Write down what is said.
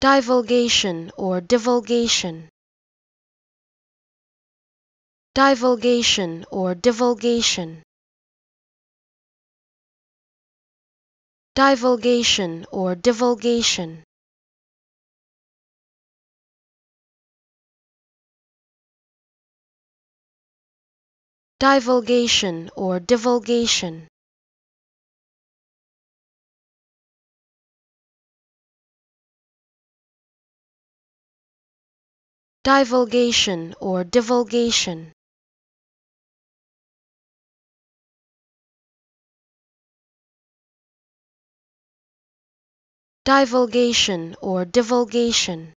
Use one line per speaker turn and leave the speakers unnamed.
divulgation or divulgation, divulgation or divulgation, divulgation or divulgation, divulgation or divulgation, divulgation or divulgation, divulgation or divulgation,